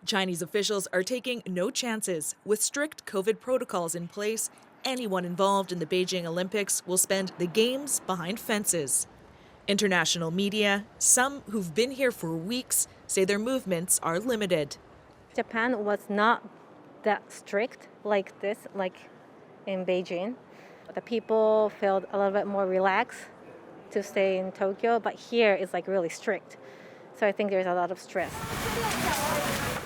Chinese officials are taking no chances. With strict COVID protocols in place, anyone involved in the Beijing Olympics will spend the games behind fences. International media, some who've been here for weeks, say their movements are limited. Japan was not that strict like this, like in Beijing. The people felt a little bit more relaxed to stay in Tokyo, but here it's like really strict. So I think there's a lot of stress.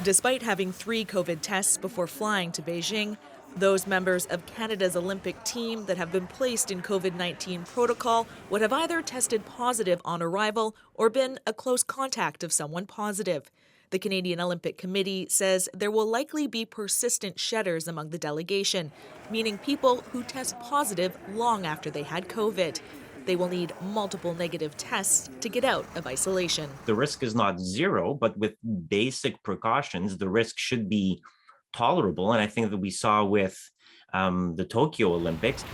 Despite having 3 COVID tests before flying to Beijing, those members of Canada's Olympic team that have been placed in COVID-19 protocol would have either tested positive on arrival or been a close contact of someone positive. The Canadian Olympic Committee says there will likely be persistent shedders among the delegation, meaning people who test positive long after they had COVID. They will need multiple negative tests to get out of isolation. The risk is not zero, but with basic precautions, the risk should be tolerable. And I think that we saw with the Tokyo Olympics.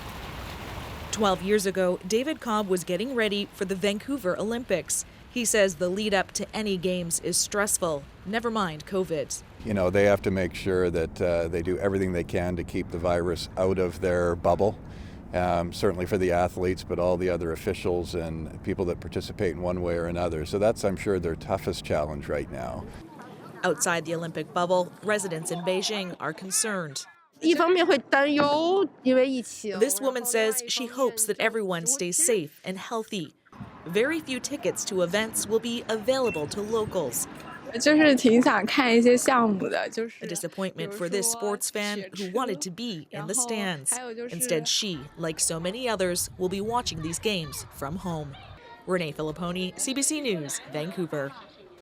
12 years ago, David Cobb was getting ready for the Vancouver Olympics. He says the lead up to any games is stressful, never mind COVID. You know, they have to make sure that they do everything they can to keep the virus out of their bubble. Certainly for the athletes, but all the other officials and people that participate in one way or another. So that's, I'm sure, their toughest challenge right now. Outside the Olympic bubble, residents in Beijing are concerned. This woman says she hopes that everyone stays safe and healthy. Very few tickets to events will be available to locals. A disappointment for this sports fan who wanted to be in the stands. Instead, she, like so many others, will be watching these games from home. Renee Filipponi, CBC News, Vancouver.